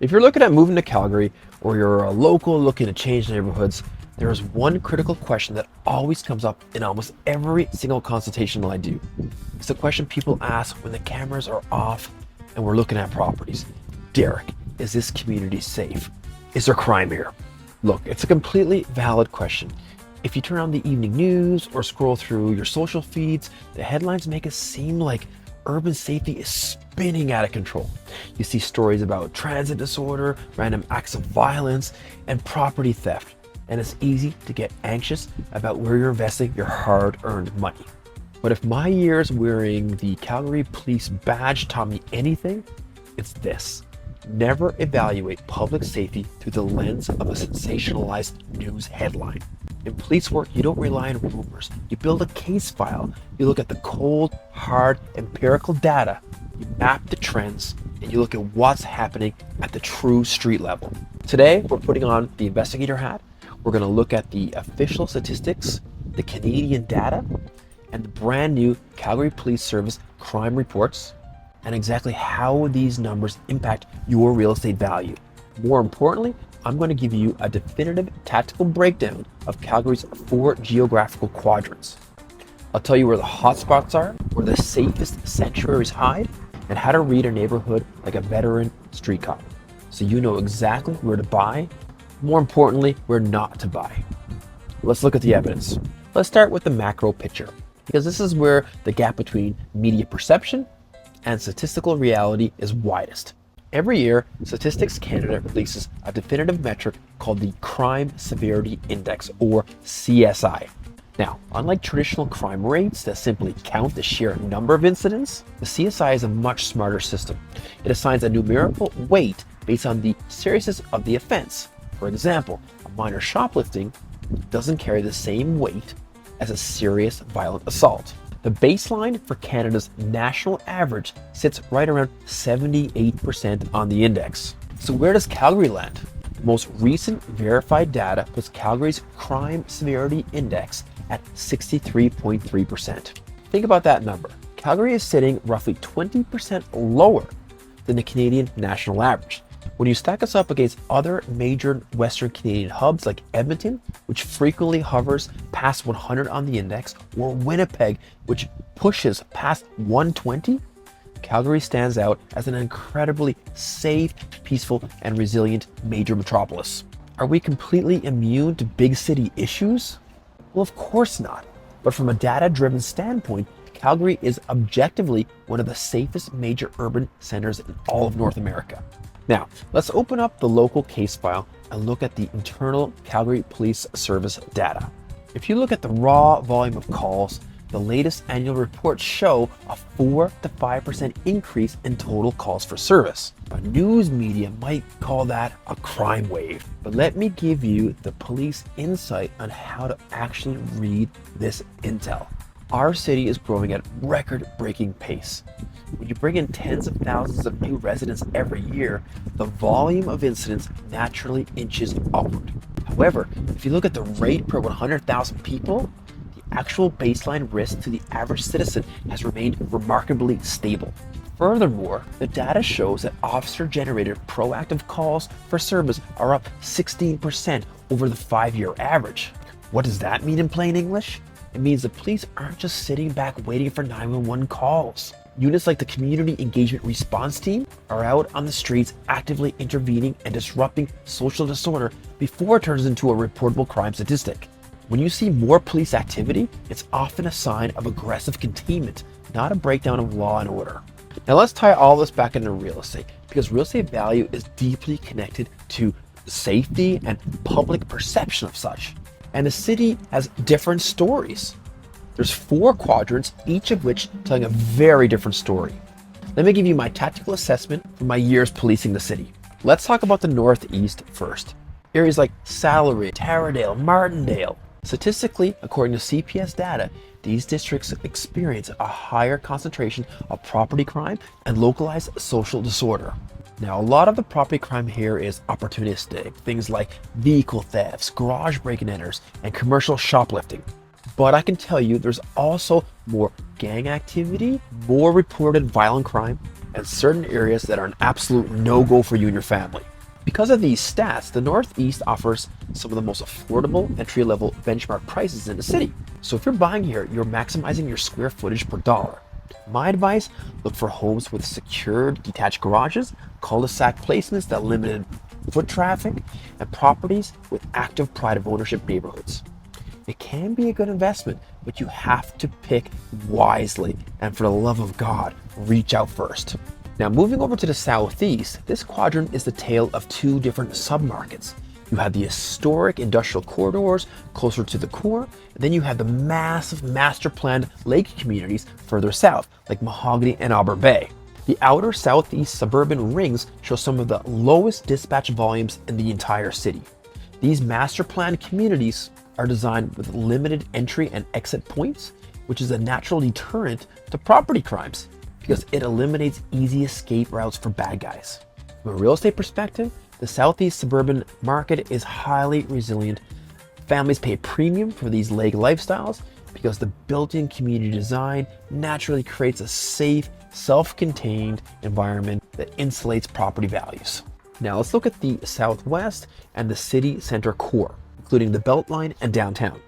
If you're looking at moving to Calgary or you're a local looking to change neighborhoods, there is one critical question that always comes up in almost every single consultation I do. It's the question people ask when the cameras are off and we're looking at properties. Derek, is this community safe? Is there crime here? Look, it's a completely valid question. If you turn on the evening news or scroll through your social feeds, the headlines make it seem like urban safety is spinning out of control. You see stories about transit disorder, random acts of violence, and property theft. And it's easy to get anxious about where you're investing your hard-earned money. But if my years wearing the Calgary Police badge taught me anything, it's this. Never evaluate public safety through the lens of a sensationalized news headline. In police work, you don't rely on rumors. You build a case file. You look at the cold, hard, empirical data. You map the trends, and you look at what's happening at the true street level. Today, we're putting on the investigator hat. We're going to look at the official statistics, the Canadian data, and the brand new Calgary Police Service crime reports, and exactly how these numbers impact your real estate value. More importantly, I'm going to give you a definitive tactical breakdown of Calgary's 4 geographical quadrants. I'll tell you where the hotspots are, where the safest sanctuaries hide, and how to read a neighborhood like a veteran street cop, so you know exactly where to buy, more importantly, where not to buy. Let's look at the evidence. Let's start with the macro picture, because this is where the gap between media perception and statistical reality is widest. Every year, Statistics Canada releases a definitive metric called the Crime Severity Index, or CSI. Now, unlike traditional crime rates that simply count the sheer number of incidents, the CSI is a much smarter system. It assigns a numerical weight based on the seriousness of the offense. For example, a minor shoplifting doesn't carry the same weight as a serious violent assault. The baseline for Canada's national average sits right around 78% on the index. So where does Calgary land? The most recent verified data puts Calgary's crime severity index at 63.3%. Think about that number. Calgary is sitting roughly 20% lower than the Canadian national average. When you stack us up against other major Western Canadian hubs like Edmonton, which frequently hovers past 100 on the index, or Winnipeg, which pushes past 120, Calgary stands out as an incredibly safe, peaceful, and resilient major metropolis. Are we completely immune to big city issues? Well, of course not. But from a data-driven standpoint, Calgary is objectively one of the safest major urban centers in all of North America. Now, let's open up the local case file and look at the internal Calgary Police Service data. If you look at the raw volume of calls, the latest annual reports show a 4 to 5% increase in total calls for service. A news media might call that a crime wave. But let me give you the police insight on how to actually read this intel. Our city is growing at record-breaking pace. When you bring in tens of thousands of new residents every year, the volume of incidents naturally inches upward. However, if you look at the rate per 100,000 people, the actual baseline risk to the average citizen has remained remarkably stable. Furthermore, the data shows that officer-generated proactive calls for service are up 16% over the 5-year average. What does that mean in plain English? It means the police aren't just sitting back waiting for 911 calls. Units like the Community Engagement Response Team are out on the streets actively intervening and disrupting social disorder before it turns into a reportable crime statistic. When you see more police activity, it's often a sign of aggressive containment, not a breakdown of law and order. Now let's tie all this back into real estate, because real estate value is deeply connected to safety and public perception of such. And the city has different stories. There's 4 quadrants, each of which telling a very different story. Let me give you my tactical assessment from my years policing the city. Let's talk about the Northeast first. Areas like Saddle Ridge, Taradale, Martindale. Statistically, according to CPS data, these districts experience a higher concentration of property crime and localized social disorder. Now, a lot of the property crime here is opportunistic, things like vehicle thefts, garage break-in enters, and commercial shoplifting. But I can tell you there's also more gang activity, more reported violent crime, and certain areas that are an absolute no-go for you and your family. Because of these stats, the Northeast offers some of the most affordable entry-level benchmark prices in the city. So if you're buying here, you're maximizing your square footage per dollar. My advice, look for homes with secured detached garages, cul-de-sac placements that limit foot traffic, and properties with active pride of ownership neighborhoods. It can be a good investment, but you have to pick wisely, and for the love of God, reach out first. Now, moving over to the southeast, this quadrant is the tale of two different submarkets. You have the historic industrial corridors closer to the core, and then you have the massive master planned lake communities further south, like Mahogany and Auburn Bay. The outer southeast suburban rings show some of the lowest dispatch volumes in the entire city. These master planned communities are designed with limited entry and exit points, which is a natural deterrent to property crimes because it eliminates easy escape routes for bad guys. From a real estate perspective, the southeast suburban market is highly resilient. Families pay a premium for these lake lifestyles because the built-in community design naturally creates a safe, self-contained environment that insulates property values. Now let's look at the southwest and the city center core, including the Beltline and downtown.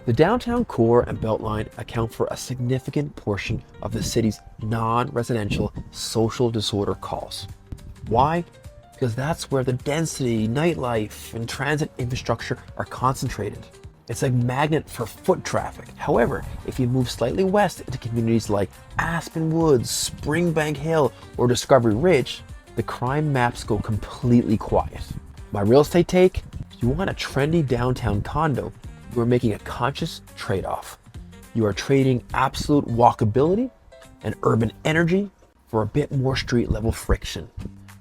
The downtown core and Beltline account for a significant portion of the city's non-residential social disorder calls. Why? Because that's where the density, nightlife, and transit infrastructure are concentrated. It's a magnet for foot traffic. However, if you move slightly west into communities like Aspen Woods, Springbank Hill, or Discovery Ridge, the crime maps go completely quiet. My real estate take? If you want a trendy downtown condo, you are making a conscious trade-off. You are trading absolute walkability and urban energy for a bit more street-level friction.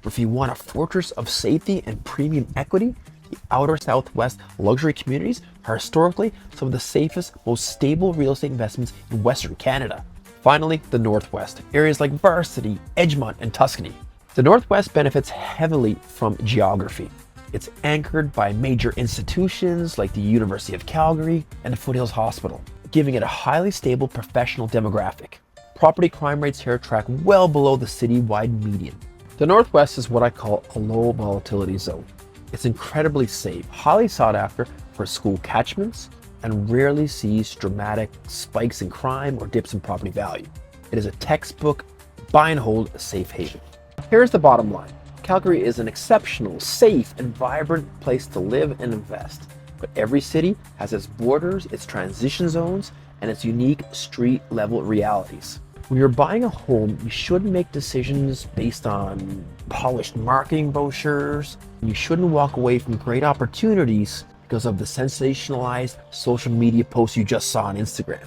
If you want a fortress of safety and premium equity, the outer southwest luxury communities are historically some of the safest, most stable real estate investments in Western Canada. Finally, the Northwest, areas like Varsity, Edgemont, and Tuscany. The Northwest benefits heavily from geography. It's anchored by major institutions like the University of Calgary and the Foothills Hospital, giving it a highly stable professional demographic. Property crime rates here track well below the city-wide median. The Northwest is what I call a low volatility zone. It's incredibly safe, highly sought after for school catchments, and rarely sees dramatic spikes in crime or dips in property value. It is a textbook buy and hold safe haven. Here's the bottom line. Calgary is an exceptional, safe, and vibrant place to live and invest. But every city has its borders, its transition zones, and its unique street-level realities. When you're buying a home, you shouldn't make decisions based on polished marketing brochures. You shouldn't walk away from great opportunities because of the sensationalized social media posts you just saw on Instagram.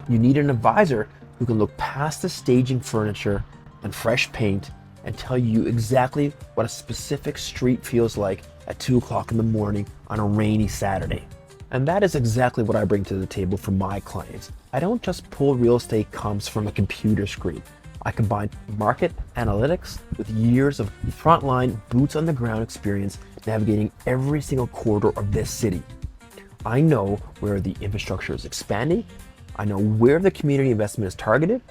You need an advisor who can look past the staging furniture and fresh paint and tell you exactly what a specific street feels like at 2 o'clock in the morning on a rainy Saturday. And that is exactly what I bring to the table for my clients. I don't just pull real estate comps from a computer screen. I combine market analytics with years of frontline, boots on the ground experience navigating every single corridor of this city. I know where the infrastructure is expanding, I know where the community investment is targeted,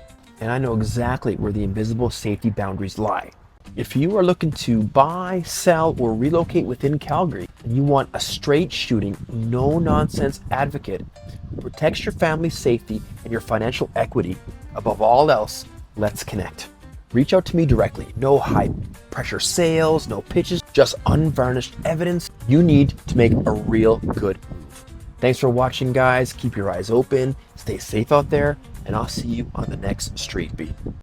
and I know exactly where the invisible safety boundaries lie. If you are looking to buy, sell, or relocate within Calgary, and you want a straight shooting, no nonsense advocate who protects your family's safety and your financial equity, above all else, let's connect. Reach out to me directly. No high pressure sales, no pitches, just unvarnished evidence you need to make a real good move. Thanks for watching, guys. Keep your eyes open, stay safe out there, and I'll see you on the next Street Beat.